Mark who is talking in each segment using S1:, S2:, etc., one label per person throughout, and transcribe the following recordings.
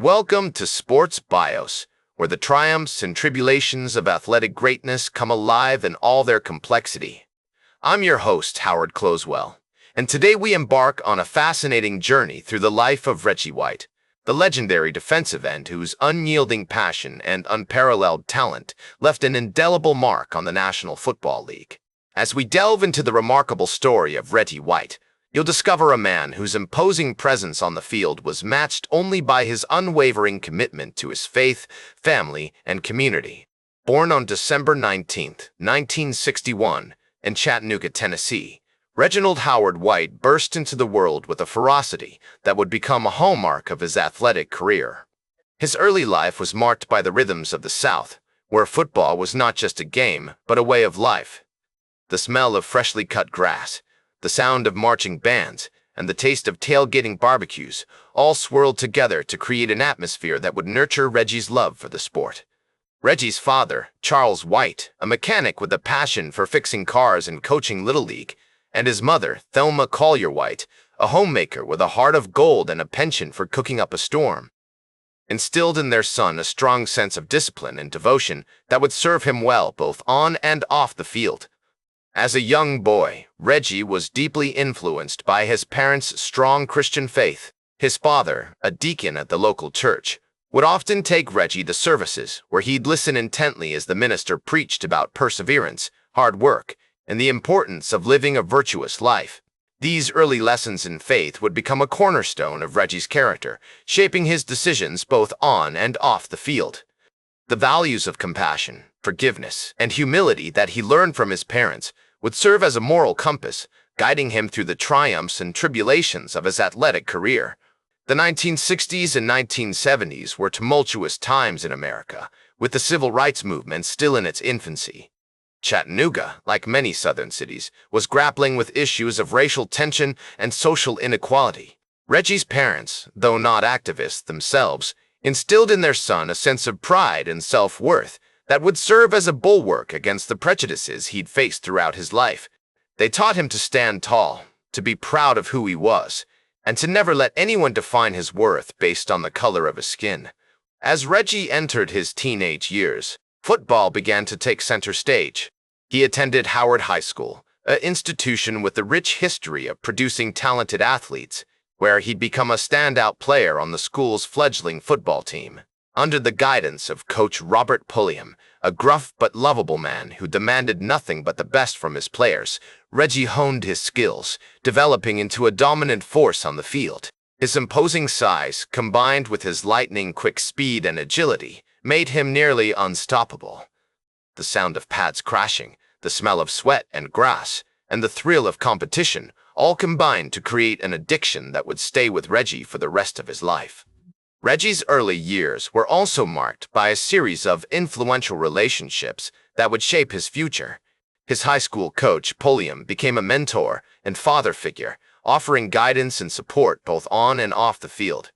S1: Welcome to Sports Bios, where the triumphs and tribulations of athletic greatness come alive in all their complexity. I'm your host, Howard Closewell, and today we embark on a fascinating journey through the life of Reggie White, the legendary defensive end whose unyielding passion and unparalleled talent left an indelible mark on the National Football League. As we delve into the remarkable story of Reggie White, you'll discover a man whose imposing presence on the field was matched only by his unwavering commitment to his faith, family, and community. Born on December 19, 1961, in Chattanooga, Tennessee, Reginald Howard White burst into the world with a ferocity that would become a hallmark of his athletic career. His early life was marked by the rhythms of the South, where football was not just a game, but a way of life. The smell of freshly cut grass, the sound of marching bands, and the taste of tailgating barbecues all swirled together to create an atmosphere that would nurture Reggie's love for the sport. Reggie's father, Charles White, a mechanic with a passion for fixing cars and coaching Little League, and his mother, Thelma Collier White, a homemaker with a heart of gold and a penchant for cooking up a storm, instilled in their son a strong sense of discipline and devotion that would serve him well both on and off the field. As a young boy, Reggie was deeply influenced by his parents' strong Christian faith. His father, a deacon at the local church, would often take Reggie to services where he'd listen intently as the minister preached about perseverance, hard work, and the importance of living a virtuous life. These early lessons in faith would become a cornerstone of Reggie's character, shaping his decisions both on and off the field. The values of compassion, forgiveness, and humility that he learned from his parents would serve as a moral compass, guiding him through the triumphs and tribulations of his athletic career. The 1960s and 1970s were tumultuous times in America, with the civil rights movement still in its infancy. Chattanooga, like many southern cities, was grappling with issues of racial tension and social inequality. Reggie's parents, though not activists themselves, instilled in their son a sense of pride and self-worth that would serve as a bulwark against the prejudices he'd faced throughout his life. They taught him to stand tall, to be proud of who he was, and to never let anyone define his worth based on the color of his skin. As Reggie entered his teenage years, football began to take center stage. He attended Howard High School, an institution with a rich history of producing talented athletes, where he'd become a standout player on the school's fledgling football team. Under the guidance of Coach Robert Pulliam, a gruff but lovable man who demanded nothing but the best from his players, Reggie honed his skills, developing into a dominant force on the field. His imposing size, combined with his lightning-quick speed and agility, made him nearly unstoppable. The sound of pads crashing, the smell of sweat and grass, and the thrill of competition all combined to create an addiction that would stay with Reggie for the rest of his life. Reggie's early years were also marked by a series of influential relationships that would shape his future. His high school coach, Pulliam, became a mentor and father figure, offering guidance and support both on and off the field.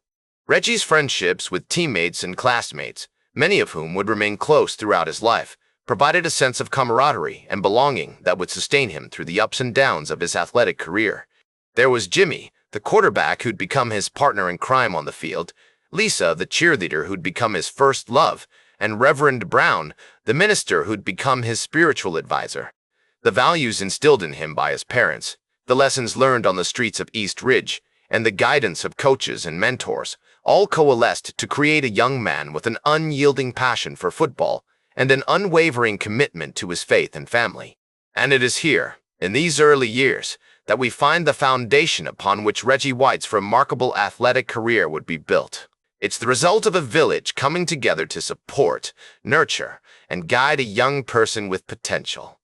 S1: Reggie's friendships with teammates and classmates, many of whom would remain close throughout his life, provided a sense of camaraderie and belonging that would sustain him through the ups and downs of his athletic career. There was Jimmy, the quarterback who'd become his partner in crime on the field, Lisa, the cheerleader who'd become his first love, and Reverend Brown, the minister who'd become his spiritual advisor. The values instilled in him by his parents, the lessons learned on the streets of East Ridge, and the guidance of coaches and mentors all coalesced to create a young man with an unyielding passion for football and an unwavering commitment to his faith and family. And it is here, in these early years, that we find the foundation upon which Reggie White's remarkable athletic career would be built. It's the result of a village coming together to support, nurture, and guide a young person with potential.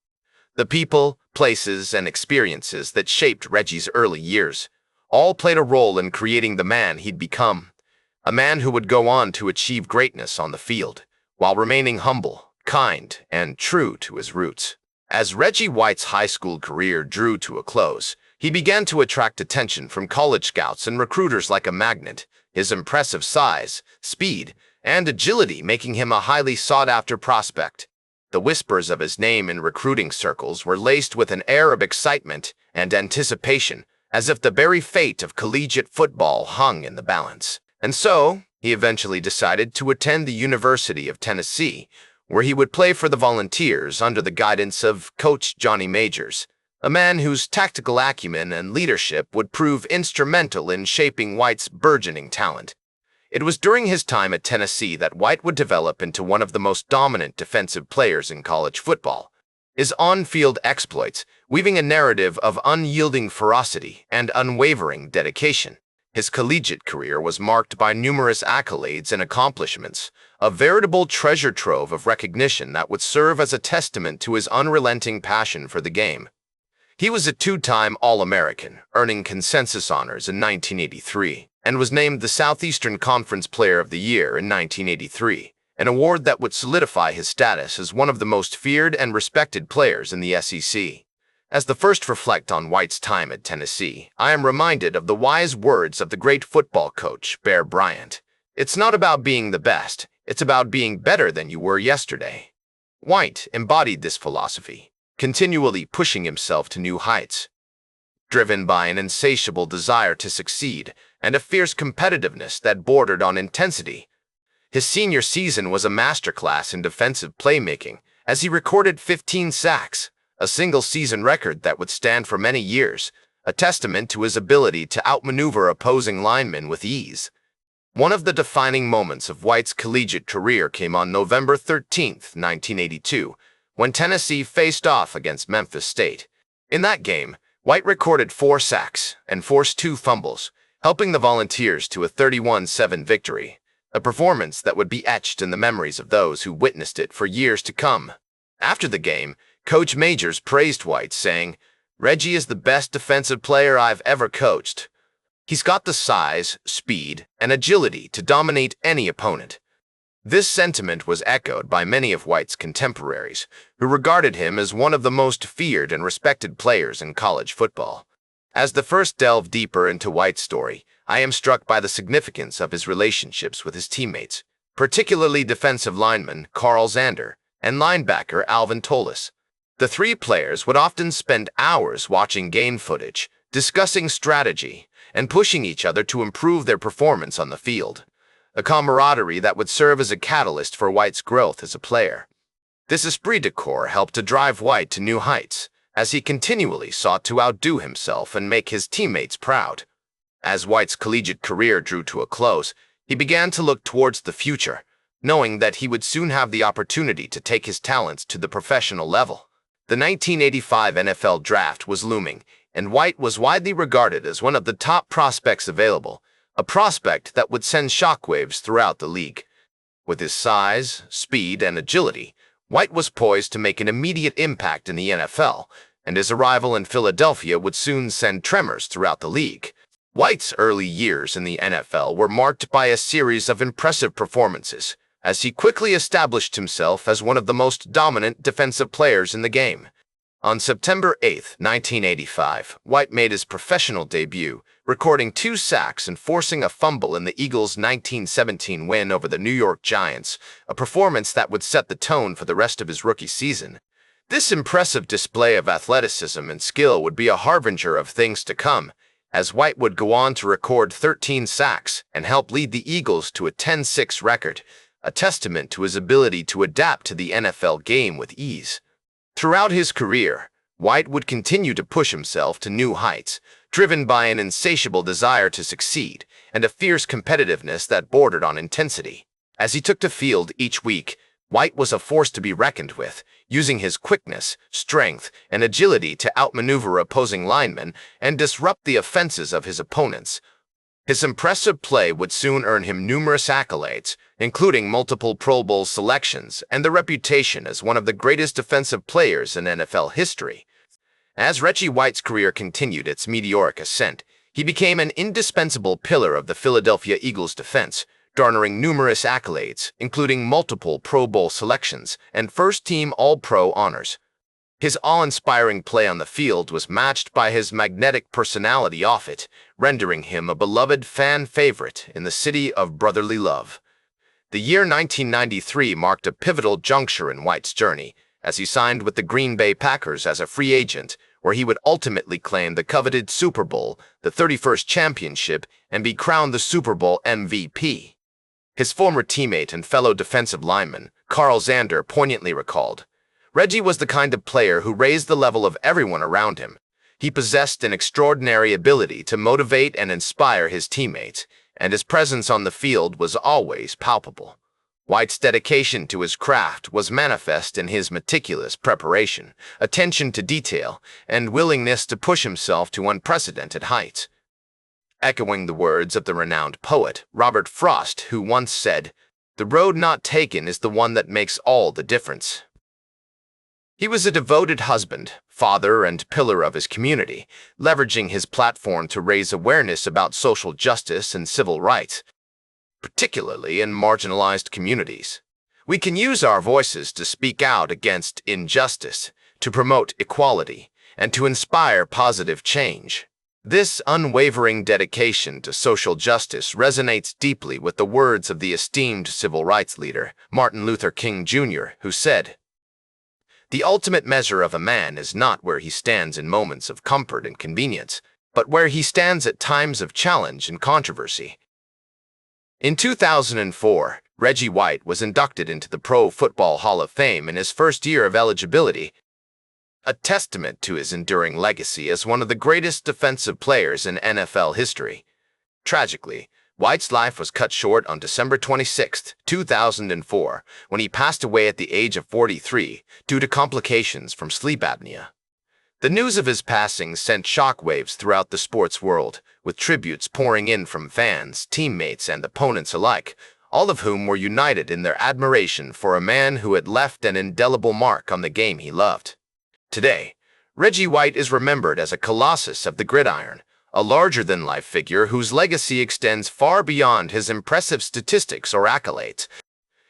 S1: The people, places, and experiences that shaped Reggie's early years all played a role in creating the man he'd become, a man who would go on to achieve greatness on the field, while remaining humble, kind, and true to his roots. As Reggie White's high school career drew to a close, he began to attract attention from college scouts and recruiters like a magnet, his impressive size, speed, and agility making him a highly sought-after prospect. The whispers of his name in recruiting circles were laced with an air of excitement and anticipation, as if the very fate of collegiate football hung in the balance. And so, He eventually decided to attend the University of Tennessee, where he would play for the Volunteers under the guidance of Coach Johnny Majors, a man whose tactical acumen and leadership would prove instrumental in shaping White's burgeoning talent. It was during his time at Tennessee that White would develop into one of the most dominant defensive players in college football. His on-field exploits, weaving a narrative of unyielding ferocity and unwavering dedication. His collegiate career was marked by numerous accolades and accomplishments, a veritable treasure trove of recognition that would serve as a testament to his unrelenting passion for the game. He was a two-time All-American, earning consensus honors in 1983, and was named the Southeastern Conference Player of the Year in 1983, an award that would solidify his status as one of the most feared and respected players in the SEC. As the first reflect on White's time at Tennessee, I am reminded of the wise words of the great football coach, Bear Bryant. "It's not about being the best, it's about being better than you were yesterday." White embodied this philosophy, continually pushing himself to new heights. Driven by an insatiable desire to succeed and a fierce competitiveness that bordered on intensity. His senior season was a masterclass in defensive playmaking, as he recorded 15 sacks, a single-season record that would stand for many years, a testament to his ability to outmaneuver opposing linemen with ease. One of the defining moments of White's collegiate career came on November 13, 1982, when Tennessee faced off against Memphis State. In that game, White recorded 4 sacks and forced 2 fumbles, helping the Volunteers to a 31-7 victory, a performance that would be etched in the memories of those who witnessed it for years to come. After the game, Coach Majors praised White, saying, "Reggie is the best defensive player I've ever coached. He's got the size, speed, and agility to dominate any opponent." This sentiment was echoed by many of White's contemporaries, who regarded him as one of the most feared and respected players in college football. As the first delve deeper into White's story, I am struck by the significance of his relationships with his teammates, particularly defensive lineman Carl Zander and linebacker Alvin Tolis. The 3 players would often spend hours watching game footage, discussing strategy, and pushing each other to improve their performance on the field, a camaraderie that would serve as a catalyst for White's growth as a player. This esprit de corps helped to drive White to new heights, as he continually sought to outdo himself and make his teammates proud. As White's collegiate career drew to a close, he began to look towards the future, knowing that he would soon have the opportunity to take his talents to the professional level. The 1985 NFL Draft was looming, and White was widely regarded as one of the top prospects available, a prospect that would send shockwaves throughout the league. With his size, speed, and agility, White was poised to make an immediate impact in the NFL, and his arrival in Philadelphia would soon send tremors throughout the league. White's early years in the NFL were marked by a series of impressive performances, as he quickly established himself as one of the most dominant defensive players in the game. On September 8, 1985, White made his professional debut, recording 2 sacks and forcing a fumble in the Eagles' 1917 win over the New York Giants, a performance that would set the tone for the rest of his rookie season. This impressive display of athleticism and skill would be a harbinger of things to come, as White would go on to record 13 sacks and help lead the Eagles to a 10-6 record, a testament to his ability to adapt to the NFL game with ease. Throughout his career, White would continue to push himself to new heights, driven by an insatiable desire to succeed and a fierce competitiveness that bordered on intensity. As he took the field each week, White was a force to be reckoned with, using his quickness, strength, and agility to outmaneuver opposing linemen and disrupt the offenses of his opponents. His impressive play would soon earn him numerous accolades, including multiple Pro Bowl selections and the reputation as one of the greatest defensive players in NFL history. As Reggie White's career continued its meteoric ascent, he became an indispensable pillar of the Philadelphia Eagles' defense, garnering numerous accolades, including multiple Pro Bowl selections and first-team All-Pro honors. His awe-inspiring play on the field was matched by his magnetic personality off it, rendering him a beloved fan favorite in the city of brotherly love. The year 1993 marked a pivotal juncture in White's journey, as he signed with the Green Bay Packers as a free agent, where he would ultimately claim the coveted Super Bowl, the 31st championship, and be crowned the Super Bowl MVP. His former teammate and fellow defensive lineman, Carl Zander, poignantly recalled, "Reggie was the kind of player who raised the level of everyone around him. He possessed an extraordinary ability to motivate and inspire his teammates, and his presence on the field was always palpable." White's dedication to his craft was manifest in his meticulous preparation, attention to detail, and willingness to push himself to unprecedented heights. Echoing the words of the renowned poet Robert Frost, who once said, "The road not taken is the one that makes all the difference." He was a devoted husband, father, and pillar of his community, leveraging his platform to raise awareness about social justice and civil rights, particularly in marginalized communities. We can use our voices to speak out against injustice, to promote equality, and to inspire positive change. This unwavering dedication to social justice resonates deeply with the words of the esteemed civil rights leader, Martin Luther King Jr., who said, "The ultimate measure of a man is not where he stands in moments of comfort and convenience, but where he stands at times of challenge and controversy." In 2004, Reggie White was inducted into the Pro Football Hall of Fame in his first year of eligibility, a testament to his enduring legacy as one of the greatest defensive players in NFL history. Tragically, White's life was cut short on December 26, 2004, when he passed away at the age of 43 due to complications from sleep apnea. The news of his passing sent shockwaves throughout the sports world, with tributes pouring in from fans, teammates, and opponents alike, all of whom were united in their admiration for a man who had left an indelible mark on the game he loved. Today, Reggie White is remembered as a colossus of the gridiron, a larger-than-life figure whose legacy extends far beyond his impressive statistics or accolades.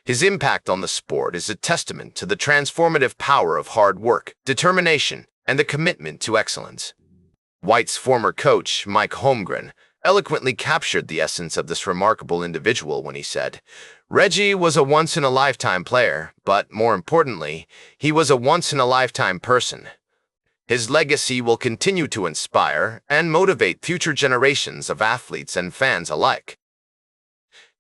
S1: His impact on the sport is a testament to the transformative power of hard work, determination, and the commitment to excellence. White's former coach, Mike Holmgren, eloquently captured the essence of this remarkable individual when he said, "Reggie was a once-in-a-lifetime player, but more importantly, he was a once-in-a-lifetime person." His legacy will continue to inspire and motivate future generations of athletes and fans alike.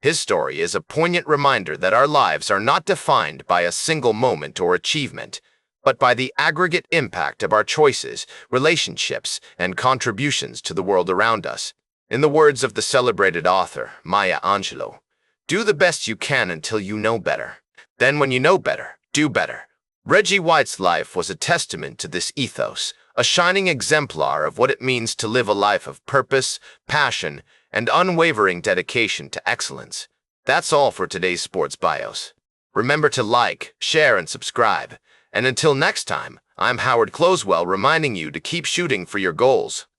S1: His story is a poignant reminder that our lives are not defined by a single moment or achievement, but by the aggregate impact of our choices, relationships, and contributions to the world around us. In the words of the celebrated author, Maya Angelou, "Do the best you can until you know better. Then when you know better, do better." Reggie White's life was a testament to this ethos, a shining exemplar of what it means to live a life of purpose, passion, and unwavering dedication to excellence. That's all for today's Sports Bios. Remember to like, share, and subscribe. And until next time, I'm Howard Closewell reminding you to keep shooting for your goals.